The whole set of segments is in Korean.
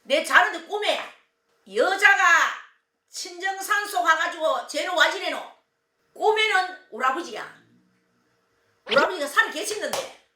내 자는데 꿈에 여자가 친정산소 가가지고 쟤는 와지래노. 꿈에는 우리 아버지야. 우리 아버지가 산에 계시는데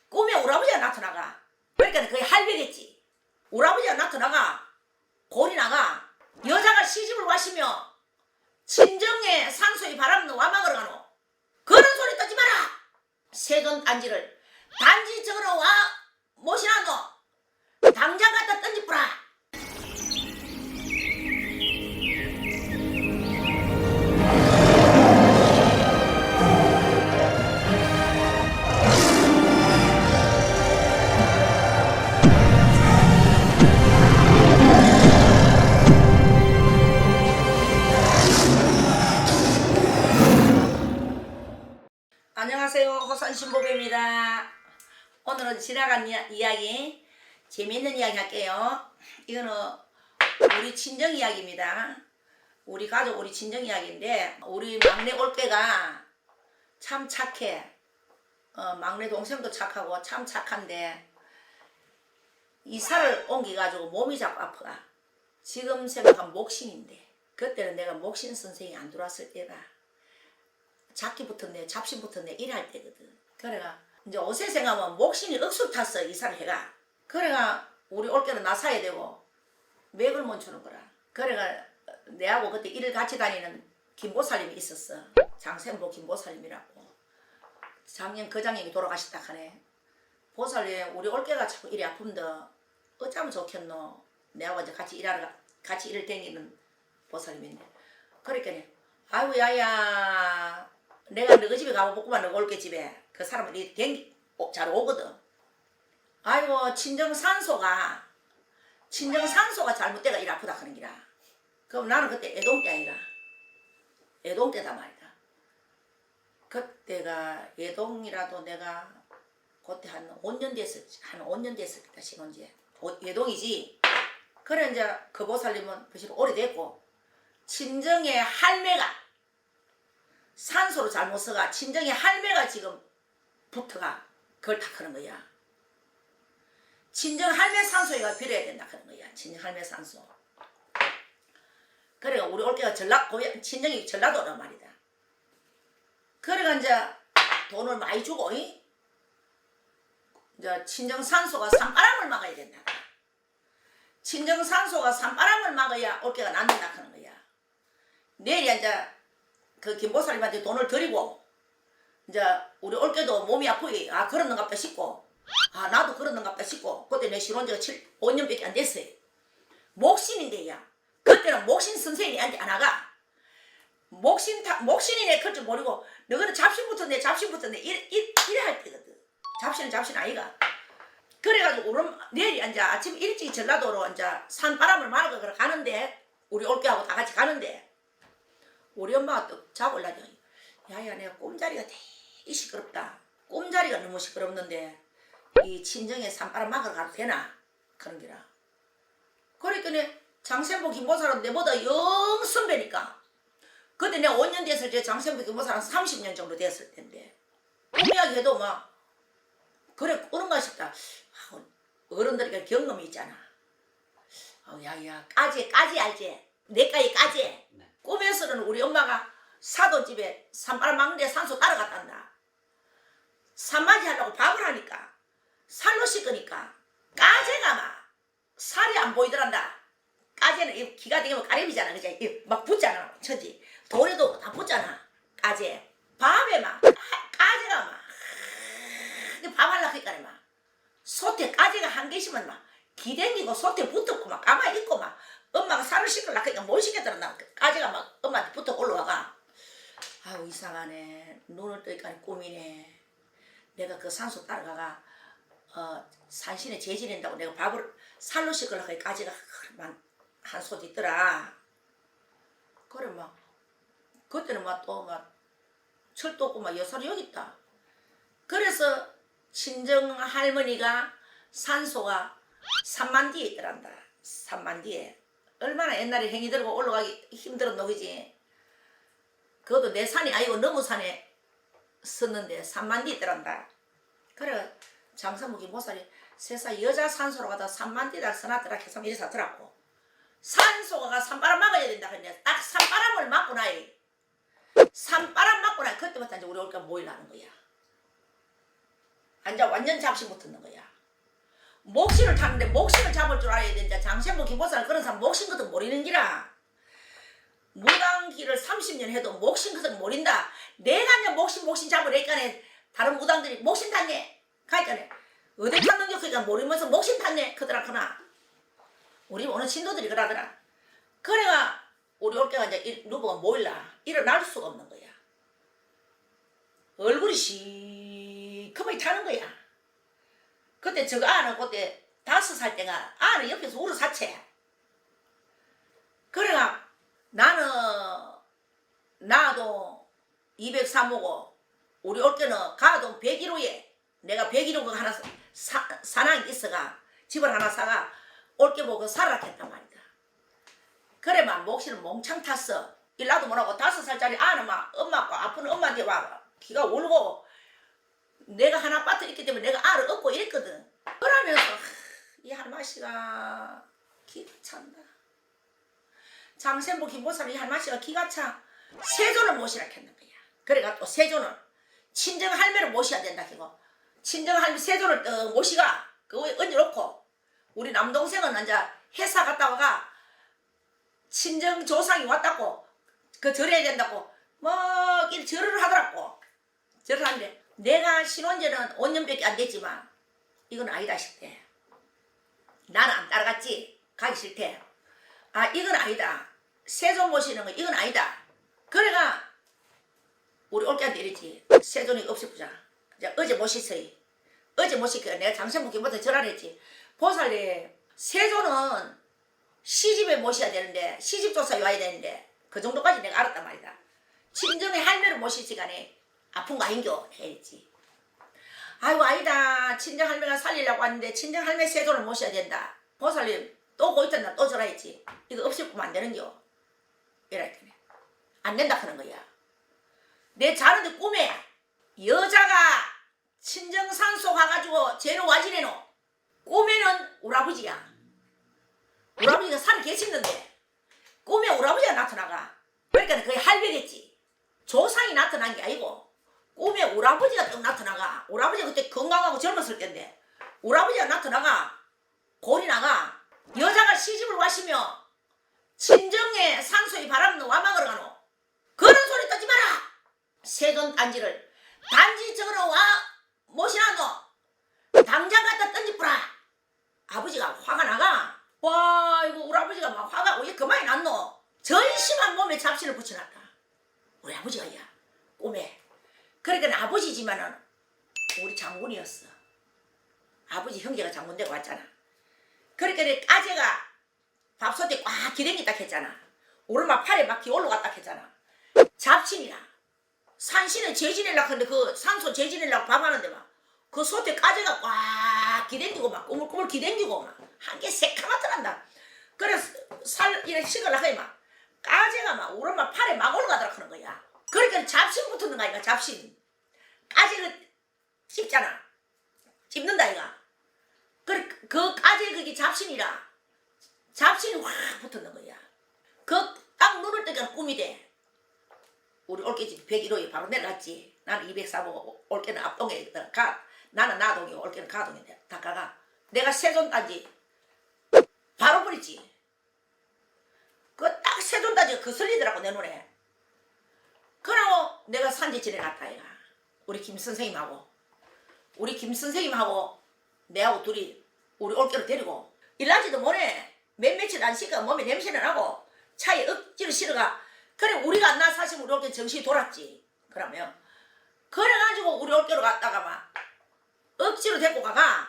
꿈에 우리 아버지가 나타나가. 그러니까 거의 할배겠지. 우리 아버지가 나타나가 골이 나가. 여자가 시집을 와시며 친정에 산소에 바람은 와막으로 가노. 그런 소리 듣지 마라. 세돈 단지를 단지 저거로 와 모시나노. 당장 갖다 던지뿌라. 안녕하세요. 호산신보배입니다. 오늘은 지나간 이야기, 재미있는 이야기 할게요. 이거는 우리 친정 이야기입니다. 우리 가족, 우리 친정 이야기인데, 우리 막내 올빼가 참 착해. 막내 동생도 착하고 참 착한데, 이사를 옮겨가지고 몸이 자꾸 아프가. 지금 생각하면 목신인데, 그때는 내가 목신 선생이 안 들어왔을 때라. 잡기부터 잡신부터 일할 때거든. 그래가 이제 옷에 생각하면 목신이 억수 탔어. 이사를 해가. 그래가 우리 올게는 나 사야 되고 맥을 못 주는 거라. 그래가 내하고 그때 일을 같이 다니는 김보살님이 있었어. 장생보 김보살님이라고. 작년 거장님이 돌아가셨다 하네. 보살님 우리 올게가 자꾸 일이 아픈데 어쩌면 좋겠노. 내하고 이제 같이 일을 댕기는 보살님인데. 그러니까 아이고 야야 내가 너희 집에 가보고만 너가 올게 집에. 그 사람은 잘 오거든. 아이고 친정산소가 잘못돼가 일 아프다 하는 기라. 그럼 나는 그때 애동 때 아이가. 애동 때다 말이다. 그때가 애동이라도 내가 그때 한 5년 됐을 때다 신혼지. 애동이지. 그래 이제 그 보살님은 벌써 오래됐고 친정의 할매가 산소로 잘못 써가 친정의 할매가 지금 붙어가 그걸 다 하는 거야. 친정 할매 산소가 빌어야 된다 하는 거야. 친정 할매 산소. 그래 우리 올게가 친정이 전라도란 말이다. 그래가 이제 돈을 많이 주고 이제 친정 산소가 산바람을 막아야 된다. 친정 산소가 산바람을 막아야 올게가 낫는다 하는 거야. 내일 이제 그 김보살님한테 돈을 드리고 이제 우리 올게도 몸이 아프게 그러는갑다 싶고 나도 그러는갑다 싶고 그때 내 신혼지가 5년밖에 안 됐어요. 목신인데야 그때는 목신 선생님한테 안 와가 목신이네 그럴 줄 모르고 너는 잡신부터 이래 할 때거든. 잡신 아이가. 그래가지고 내일 이제 아침 일찍 전라도로 이제 산바람을 막으러 가는데 우리 올게하고 다 같이 가는데 우리 엄마가 또 잡으려고 야야 내가 꿈자리가 되게 시끄럽다. 꿈자리가 너무 시끄럽는데 이 친정에 산바람 막으러 가도 되나? 그런 기라. 그러니까 장생보 김보살은 내보다 영 선배니까 그때 내가 5년 됐을 때 장생보 김보살은 30년 정도 됐을 텐데 꿈이야기 해도 막 그래 그런가 싶다. 어른들이 경험이 있잖아. 야야 까지 알지? 내까지 까지. 꿈에서는 우리 엄마가 사돈집에 산바람 막는데 산소 따라갔단다. 산맞이 하려고 밥을 하니까 살로 씻으니까 까제가 막 살이 안 보이더란다. 까제는 기가 되면 가래비잖아. 그치? 막 붙잖아. 천지. 돌에도 다 붙잖아. 까제. 밥에 막 까제가 막 밥 하려고 하니까 막 솥에 까제가 한 개씩만 막 기댕기고 솥에 붙었고 막 가만히 있고 막 엄마가 살을 씻으려고 하니까 못 씻겠더라. 까지가 막 엄마한테 붙어 올라와가. 아유 이상하네. 눈을 뜨니까 꿈이네. 내가 그 산소 따라가가 산신에 재지낸다고 내가 밥을 살로 씻으려고 하니까 까지가 한 솥 있더라. 그래 막 그때는 막 또 막 철도 없고 막 여살이 여기 있다. 그래서 친정 할머니가 산소가 3만 뒤에 있더란다. 3만 뒤에. 얼마나 옛날에 행이 들고 올라가기 힘들었노 그지. 그것도 내 산이 아니고 너무 산에 섰는데 3만 뒤에 있더란다. 그래 장사무기 모살이 세상 여자 산소로 가다 산만 뛰다 서놨더라 해서 이래 사더라고. 산소가 산바람 막아야 된다 그랬는데 딱 산바람을 막고 나이. 산바람 맞고 나 그때부터 이제 우리 올까 모이려는 거야. 이제 완전 잡신 붙는 거야. 목신을 타는데 목신을 잡을 줄 알아야 돼. 이제 장신보 기보살 그런 사람 목신 것도 모르는 기라. 무당기를 30년 해도 목신 것도 모른다. 내가 이제 목신 잡으니까 다른 무당들이 목신 탔네. 가니까 어디 탔는 게 그니까 모르면서 목신 탔네. 그더라 그나. 우리 오는 신도들이 그러더라. 그래가 우리 올게가 이제 누구가 모일라. 일어날 수가 없는 거야. 얼굴이 시커멓게 타는 거야. 그때 저 아는 그때 5살 때가 아는 옆에서 울어 사채. 그래가 나도 203호고 우리 올게는 가동 101호에 내가 101호 그 하나 사랑이 있어가 집을 하나 사가 올게 보고 살아라 했단 말이다. 그래만 목신을 몽창 탔어. 일나도 못하고 5살짜리 아는 막 엄마가 아픈 엄마한테 와 기가 울고 내가 하나 빠트 있기 때문에 내가 알을 얻고 이랬거든. 그러면서 이 할마씨가 기가 찬다. 장생복 김보살이 이 할마씨가 기가 차. 세존을 모시라 했는 거야. 그래가 또 세존을 친정 할매를 모셔야 된다 이거. 친정 할매 세존을 모시가 그거에 얹어놓고 우리 남동생은 이제 회사 갔다 와가 친정 조상이 왔다고 그 절해야 된다고 뭐 절을 하더라고. 절을 하는데 내가 신혼제는 5년밖에 안 됐지만 이건 아니다 싶대. 나는 안 따라갔지. 가기 싫대. 아 이건 아니다. 세존 모시는 거 이건 아니다. 그래가 우리 올케한테 이랬지. 세존이 없애보자. 어제 모셨어요. 어제 모시니까 내가 장생목기부터 전화를 했지. 보살님 세존은 시집에 모셔야 되는데 시집조사에 와야 되는데 그 정도까지 내가 알았단 말이다. 친정의 할매를 모실 시간에 아픈 거 아닌겨 했지. 아이고 아니다. 친정 할매가 살리려고 왔는데 친정 할매 세존을 모셔야 된다. 보살님 또 고있잖아. 또 전화했지. 이거 없애면 안 되는겨. 이라 했더니 안 된다 하는 거야. 내 자는데 꿈에 여자가 친정산소 가가지고 쟤는 와지네노. 꿈에는 우리 아버지야. 우리 아버지가 살아 계시는데 꿈에 우리 아버지가 나타나가. 그러니까 거의 할배겠지. 조상이 나타난 게 아니고 꿈에 우리 아버지가 딱 나타나가. 우리 아버지가 그때 건강하고 젊었을 텐데 우리 아버지가 나타나가 골이 나가. 여자가 시집을 와시며 친정에 산소에 바람은 와막으로 가노. 그런 소리 떠지 마라. 세존 단지를 단지 저거로 와 모시라노. 당장 갖다 던지뿌라. 아버지가 화가 나가. 와 이거 우리 아버지가 막 화가 왜 그만이 났노. 전심한 몸에 잡신을 붙여놨다. 우리 아버지가 야 꿈에. 그러니까 아버지지만은 우리 장군이었어. 아버지 형제가 장군 되고 왔잖아. 그러니까 아재가 밥솥 때 꽉 기댕겼다 했잖아. 오르막 팔에 막 기올라갔다 했잖아. 잡신이라 산신에 재지내려고 하는데 그 산소 재지내려고 밥하는데 막 그 솥에 까재가 꽉 기댕기고 막 꾸물꾸물 기댕기고 막 한 개 새카맣게 난다. 그래서 살 이렇게 식으려고 해 막 까재가 막 오르막 팔에 막 올라가더라 하는 거야. 그러니까 잡신 붙는 거 아이가. 잡신 까재를 씹잖아. 씹는다 이가. 그 까재 그게 잡신이라 잡신이 확 붙는 거야. 그 딱 눈을 뜨니까 꿈이 돼. 우리 올케집 101호에 바로 내려갔지. 나는 204호 올케는 앞동에 가. 나는 나동이고 올케는 가동에 다 가가. 내가 세존 단지 바로 버리지. 그 딱 세존 단지가 거슬리더라고 내 눈에. 그러고 내가 산지 지내갔다 이가. 우리 김 선생님하고 내하고 둘이 우리 올케를 데리고 일하지도 못해. 며칠 안 쉬니까 몸에 냄새는 나고 차에 억지로 실어가. 그래 우리가 안 나 사실 우리 올케 정신이 돌았지. 그러면 그래가지고 우리 올케로 갔다가 막 억지로 데리고 가가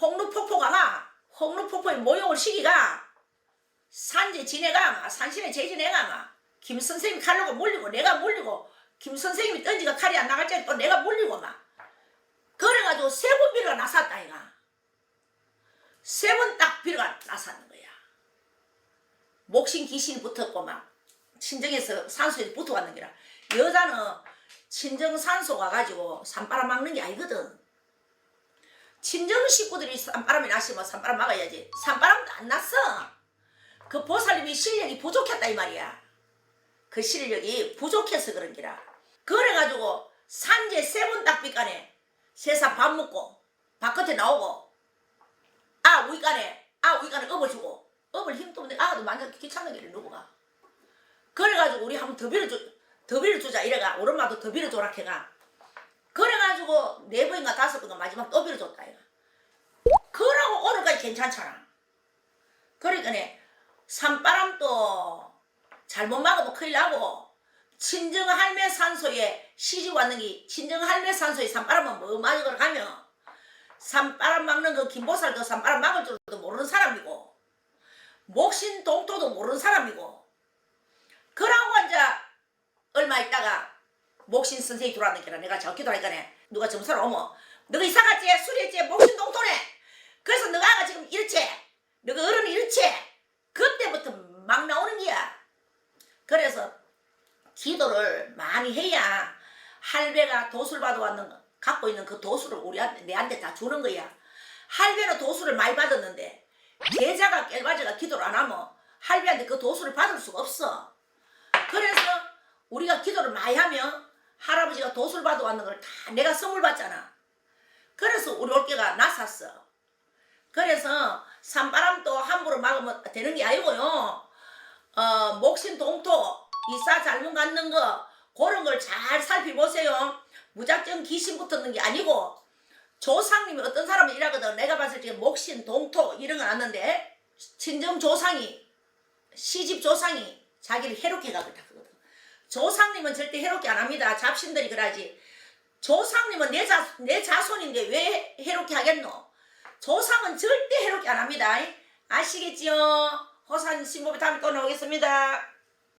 홍루폭포 가가 홍루폭포에 모욕을 시기가 산지 지내가 막 산신에 재지내가 막 김선생님 칼로가 물리고 내가 물리고 김선생님이 던지가 칼이 안 나갈 때 또 내가 물리고 막 그래가지고 3번 비료가 나섰다 이가. 3번 딱 비료가 나섰는 거야. 목신 귀신이 붙었고 막 친정에서 산소에 붙어왔는 게라. 여자는 친정 산소 가가지고 산바람 막는 게 아니거든. 친정 식구들이 산바람이 났으면 산바람 막아야지. 산바람도 안 났어. 그 보살님이 실력이 부족했다 이 말이야. 그 실력이 부족해서 그런 기라. 그래가지고 산재 3번 딱빛간에 세상 밥 먹고 바깥에 나오고 우이간에 업을 주고 업을 힘도 없는데 아가도 만져 귀찮은 길을 누구가. 그래가지고 우리 한번 더비를 주자 이래가 오른마도 더비를 줘라 해가. 그래가지고 4번인가 5번인가 마지막 더비를 줬다 이가. 그러고 오늘까지 괜찮잖아. 그러니까 산바람도 잘못 막으면 큰일 나고 친정 할매 산소에 시집 왔는 게 친정 할매 산소에 산바람은 뭐 맞으러 가면 산바람 막는 그 김보살도 산바람 막을 줄도 모르는 사람이고 목신 동토도 모르는 사람이고 그러고 이제 얼마 있다가 목신 선생이 들어왔는 게라 내가 적기도 하니까 누가 점사로 오면 너가 이사갔지 수리했지 목신 동토네 그래서 너가 지금 이렇지 너가 어른이 이렇지 그때부터 막 나오는 거야. 그래서 기도를 많이 해야 할배가 도술 받아왔는 거 갖고 있는 그 도수를 내한테 다 주는 거야. 할배는 도수를 많이 받았는데 제자가 깰바지가 기도를 안 하면 할배한테 그 도수를 받을 수가 없어. 그래서 우리가 기도를 많이 하면 할아버지가 도수를 받아왔는 걸 다 내가 선물 받잖아. 그래서 우리 올케가 나섰어. 그래서 산바람도 함부로 막으면 되는 게 아니고요. 목신 동토 이사 잘못 갖는 거 그런 걸 잘 살펴보세요. 무작정 귀신 붙었는 게 아니고 조상님이 어떤 사람이 이라거든. 내가 봤을 때 목신 동토 이런 건 아는데 친정 조상이 시집 조상이 자기를 해롭게 가거든. 조상님은 절대 해롭게 안 합니다. 잡신들이 그러지. 조상님은 내 자손인데 왜 해롭게 하겠노? 조상은 절대 해롭게 안 합니다. 아시겠지요? 호산 신부부 다음에 또 나오겠습니다.